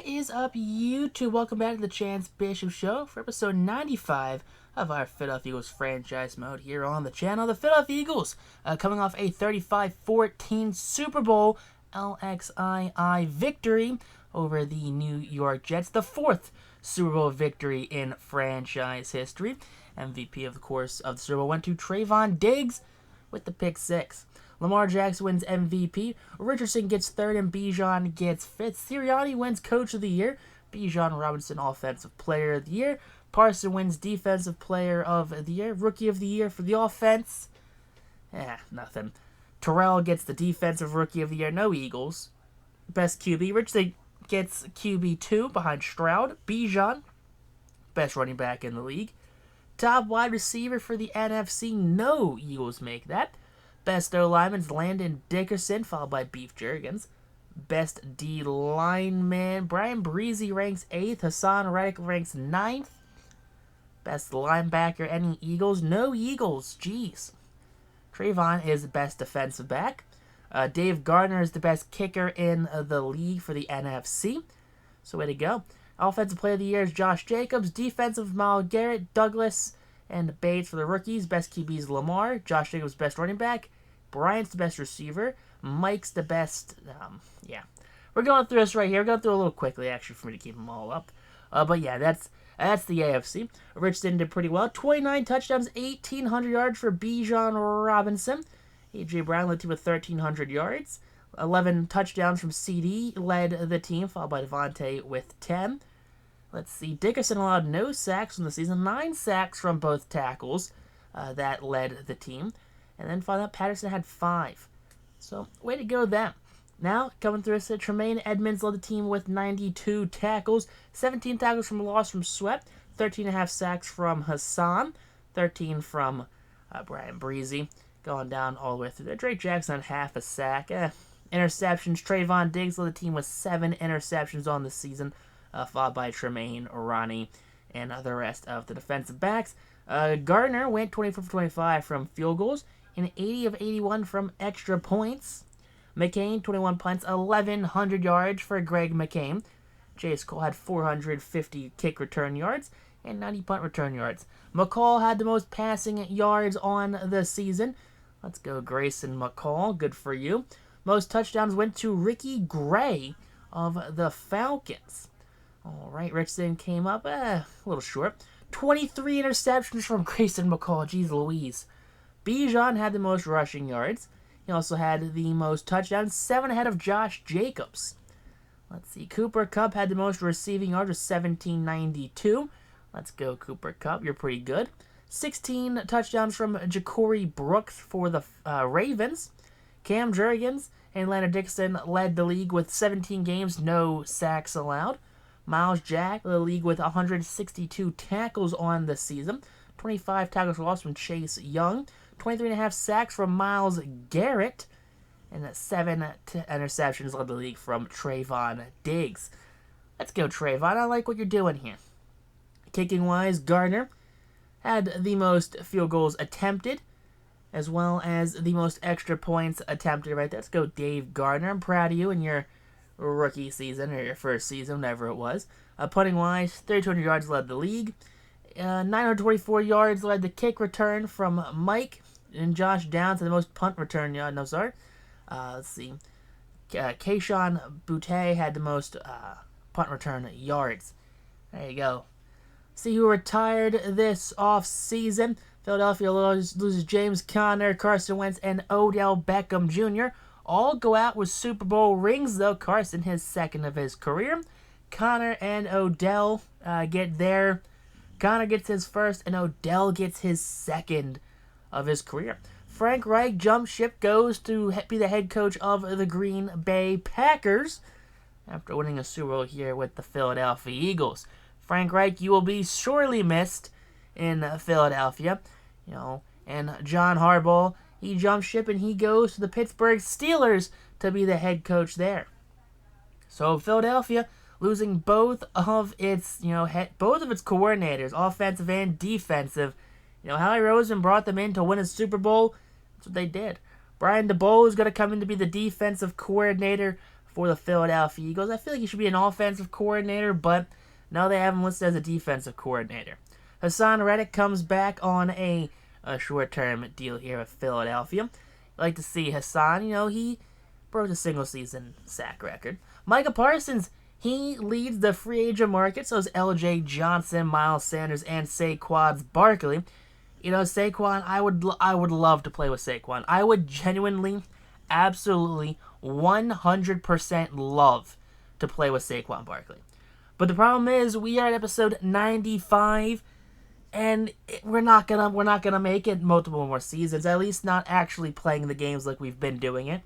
What is up, YouTube? Welcome back to the Chance Bishop Show for episode 95 of our Philadelphia Eagles franchise mode here on the channel. The Philadelphia Eagles coming off a 35-14 Super Bowl LXII victory over the New York Jets, the fourth Super Bowl victory in franchise history. MVP, of course, of the Super Bowl went to Trayvon Diggs with the pick six. Lamar Jackson wins MVP. Richardson gets third, and Bijan gets fifth. Sirianni wins Coach of the Year. Bijan Robinson Offensive Player of the Year. Parson wins Defensive Player of the Year. Rookie of the Year for the offense. Nothing. Terrell gets the Defensive Rookie of the Year. No Eagles. Best QB. Richardson gets QB2 behind Stroud. Bijan, best running back in the league. Top wide receiver for the NFC. No Eagles make that. Best O-lineman's Landon Dickerson, followed by Beef Jurgens. Best D-lineman, Brian Breezy ranks 8th. Hassan Reddick ranks 9th. Best linebacker, any Eagles? No Eagles, jeez. Trayvon is best defensive back. Dave Gardner is the best kicker in the league for the NFC. So way to go. Offensive Player of the Year is Josh Jacobs. Defensive, Myles Garrett, Douglas, and Bates for the rookies. Best QB is Lamar. Josh Jacobs, best running back. Bryant's the best receiver. Mike's the best. We're going through this right here. We're going through a little quickly, actually, for me to keep them all up. But yeah, that's the AFC. Richardson did pretty well. 29 touchdowns, 1,800 yards for Bijan Robinson. A.J. Brown led the team with 1,300 yards. 11 touchdowns from CD led the team, followed by Devontae with 10. Let's see. Dickerson allowed no sacks in the season. 9 sacks from both tackles. That led the team. And then finally, Patterson had 5. So, way to go them. Now, coming through, Tremaine Edmonds led the team with 92 tackles. 17 tackles from loss from Sweat. 13.5 sacks from Hassan. 13 from Brian Breezy. Going down all the way through there. Drake Jackson had half a sack. Interceptions. Trayvon Diggs led the team with 7 interceptions on the season. Followed by Tremaine, Ronnie, and the rest of the defensive backs. Gardner went 24 for 25 from field goals and 80 of 81 from extra points. McCain, 21 punts, 1,100 yards for Greg McCain. Chase Cole had 450 kick return yards and 90 punt return yards. McCall had the most passing yards on the season. Let's go, Grayson McCall. Good for you. Most touchdowns went to Ricky Gray of the Falcons. All right, Richardson came up a little short. 23 interceptions from Grayson McCall. Jeez Louise. Bijan had the most rushing yards. He also had the most touchdowns, 7 ahead of Josh Jacobs. Let's see. Cooper Kupp had the most receiving yards with 1,792. Let's go, Cooper Kupp. You're pretty good. 16 touchdowns from Ja'Cory Brooks for the Ravens. Cam Jurgens and Landon Dickerson led the league with 17 games, no sacks allowed. Miles Jack led the league with 162 tackles on the season. 25 tackles lost from Chase Young. 23.5 sacks from Myles Garrett. And 7 interceptions led the league from Trayvon Diggs. Let's go, Trayvon. I like what you're doing here. Kicking-wise, Gardner had the most field goals attempted, as well as the most extra points attempted right there. Let's go, Dave Gardner. I'm proud of you in your rookie season, or your first season, whatever it was. Punting-wise, 3,200 yards led the league. 924 yards led the kick return from Mike. And Josh Downs had the most punt return yard. No, sorry. Let's see. Keyshawn Boutte had the most punt return yards. There you go. See who retired this offseason. Philadelphia loses James Conner, Carson Wentz, and Odell Beckham Jr. All go out with Super Bowl rings, though. Carson, his second of his career. Conner and Odell get their... Conner gets his first, and Odell gets his second of his career. Frank Reich jump ship, goes to be the head coach of the Green Bay Packers after winning a Super Bowl here with the Philadelphia Eagles. Frank Reich, you will be sorely missed in Philadelphia. And John Harbaugh, he jumps ship and he goes to the Pittsburgh Steelers to be the head coach there. So Philadelphia losing both of its coordinators, offensive and defensive. Howie Roseman brought them in to win a Super Bowl. That's what they did. Brian DeBoer is going to come in to be the defensive coordinator for the Philadelphia Eagles. I feel like he should be an offensive coordinator, but no, they have him listed as a defensive coordinator. Hassan Reddick comes back on a short-term deal here with Philadelphia. I like to see Hassan, he broke the single-season sack record. Micah Parsons, he leads the free agent market, so is L.J. Johnson, Miles Sanders, and Saquon Barkley. Saquon, I would love to play with Saquon. I would genuinely, absolutely, 100% love to play with Saquon Barkley. But the problem is, we are at episode 95, and we're not gonna make it multiple more seasons. At least not actually playing the games like we've been doing it.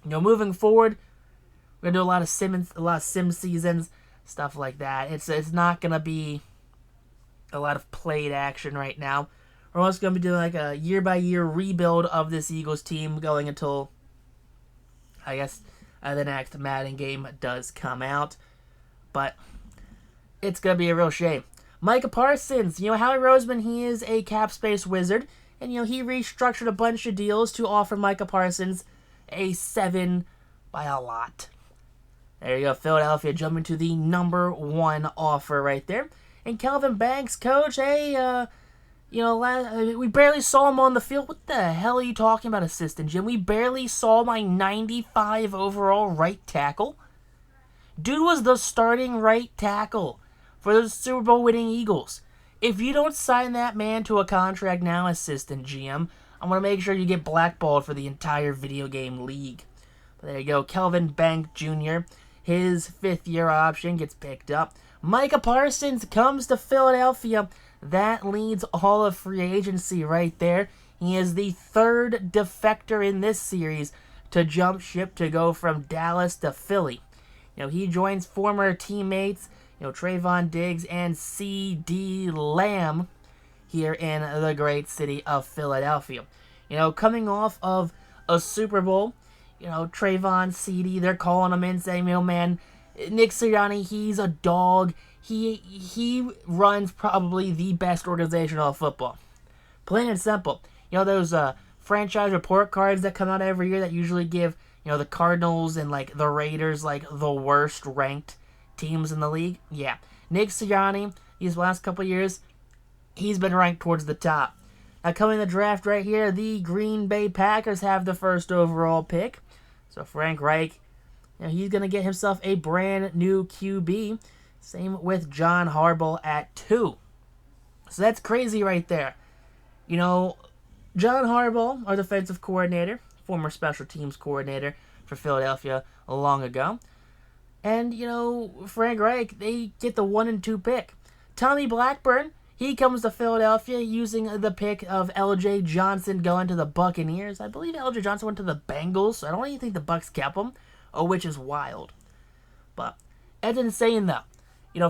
Moving forward, we're gonna do a lot of sim seasons, stuff like that. It's not gonna be a lot of played action right now. We're also gonna be doing like a year-by-year rebuild of this Eagles team, going until, I guess, the next Madden game does come out. But it's going to be a real shame. Micah Parsons, Howie Roseman, he is a cap space wizard. And, he restructured a bunch of deals to offer Micah Parsons a 7 by a lot. There you go, Philadelphia jumping to the number 1 offer right there. And Kelvin Banks, coach, hey, we barely saw him on the field. What the hell are you talking about, assistant Jim? We barely saw my 95 overall right tackle. Dude was the starting right tackle for the Super Bowl winning Eagles. If you don't sign that man to a contract now, assistant GM, I'm going to make sure you get blackballed for the entire video game league. But there you go, Kelvin Banks Jr., his 5th-year option gets picked up. Micah Parsons comes to Philadelphia. That leads all of free agency right there. He is the 3rd defector in this series to jump ship to go from Dallas to Philly. He joins former teammates, Trayvon Diggs and C.D. Lamb here in the great city of Philadelphia. Coming off of a Super Bowl, Trayvon, C.D., they're calling him in saying, man, Nick Sirianni, he's a dog. He runs probably the best organization of football. Plain and simple. Those franchise report cards that come out every year that usually give, the Cardinals and, the Raiders, the worst ranked teams in the league. Yeah. Nick Sirianni, these last couple years, he's been ranked towards the top. Now, coming in the draft right here, the Green Bay Packers have the 1st overall pick. So, Frank Reich, he's going to get himself a brand new QB. Same with John Harbaugh at 2. So, that's crazy right there. John Harbaugh, our defensive coordinator, former special teams coordinator for Philadelphia long ago. And, Frank Reich, they get the 1 and 2 pick. Tommy Blackburn, he comes to Philadelphia using the pick of L.J. Johnson going to the Buccaneers. I believe L.J. Johnson went to the Bengals, so I don't even think the Bucs kept him, which is wild. But that's insane, though.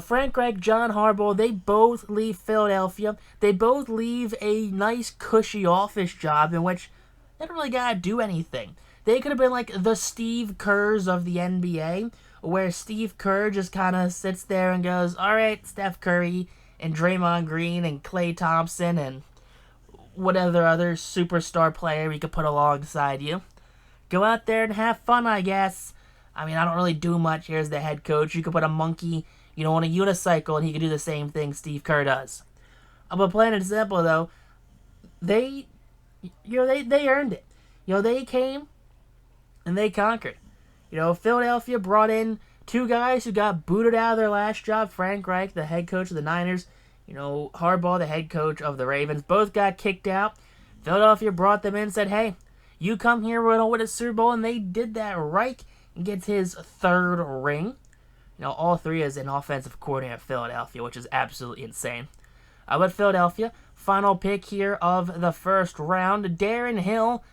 Frank Reich, John Harbaugh, they both leave Philadelphia. They both leave a nice, cushy office job in which they don't really got to do anything. They could have been like the Steve Kerrs of the NBA, where Steve Kerr just kind of sits there and goes, all right, Steph Curry and Draymond Green and Klay Thompson and whatever other superstar player we could put alongside you. Go out there and have fun, I guess. I mean, I don't really do much here as the head coach. You could put a monkey, on a unicycle, and he could do the same thing Steve Kerr does. But plain and simple, though, they earned it. They came and they conquered. Philadelphia brought in 2 guys who got booted out of their last job. Frank Reich, the head coach of the Niners, Harbaugh, the head coach of the Ravens, both got kicked out. Philadelphia brought them in and said, hey, you come here, we're going to win a Super Bowl, and they did that. Reich gets his 3rd ring. All 3 as an offensive coordinator at Philadelphia, which is absolutely insane. But Philadelphia, final pick here of the 1st round, Darren Hill.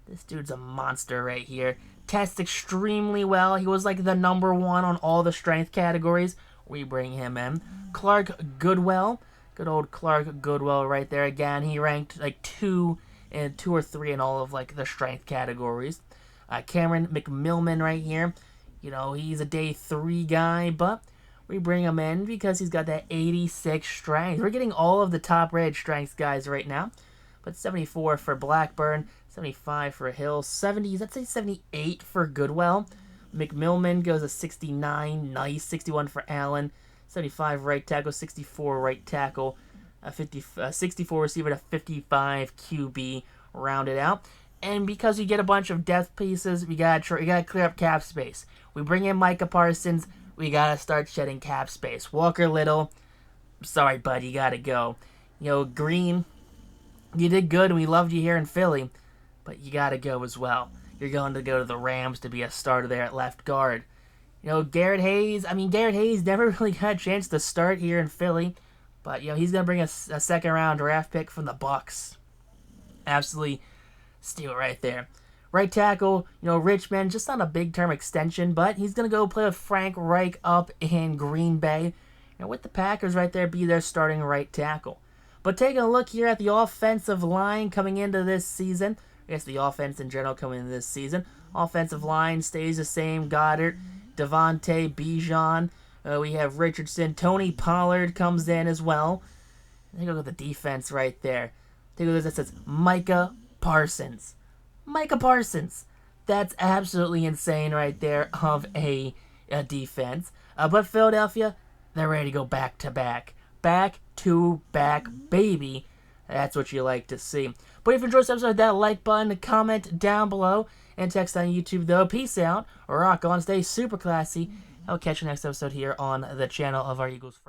This dude's a monster right here. Tests extremely well. He was like the number 1 on all the strength categories. We bring him in. Clark Goodwell. Good old Clark Goodwell right there. Again, he ranked 2 or 3 in all of the strength categories. Cameron McMillan right here. He's a day 3 guy, but we bring him in because he's got that 86 strength. We're getting all of the top-rated strength guys right now. But 74 for Blackburn, 75 for Hill, 70, let's say 78 for Goodwell. McMillan goes a 69. Nice. 61 for Allen. 75 right tackle. 64 right tackle. 64 receiver to 55 QB. Rounded out. And because you get a bunch of depth pieces, we gotta clear up cap space. We bring in Micah Parsons. We gotta start shedding cap space. Walker Little, sorry, bud, you gotta go. Green, you did good, and we loved you here in Philly, but you gotta go as well. You're going to go to the Rams to be a starter there at left guard. Garrett Hayes. Garrett Hayes never really got a chance to start here in Philly, but he's gonna bring a second round draft pick from the Bucks. Absolutely steal right there. Right tackle, Richmond, just on a big-term extension, but he's going to go play with Frank Reich up in Green Bay. With the Packers right there, be their starting right tackle. But taking a look here at the offensive line coming into this season, I guess the offense in general coming into this season, offensive line stays the same. Goddard, Devontae, Bijan, we have Richardson, Tony Pollard comes in as well. Take a look at the defense right there. Take a look at this, that says Micah Parsons. Micah Parsons. That's absolutely insane right there of a defense. But Philadelphia, they're ready to go back to back. Back to back, baby. That's what you like to see. But if you enjoyed this episode, hit that like button, comment down below, and text on YouTube, though. Peace out. Rock on. Stay super classy. I'll catch you next episode here on the channel of our Eagles.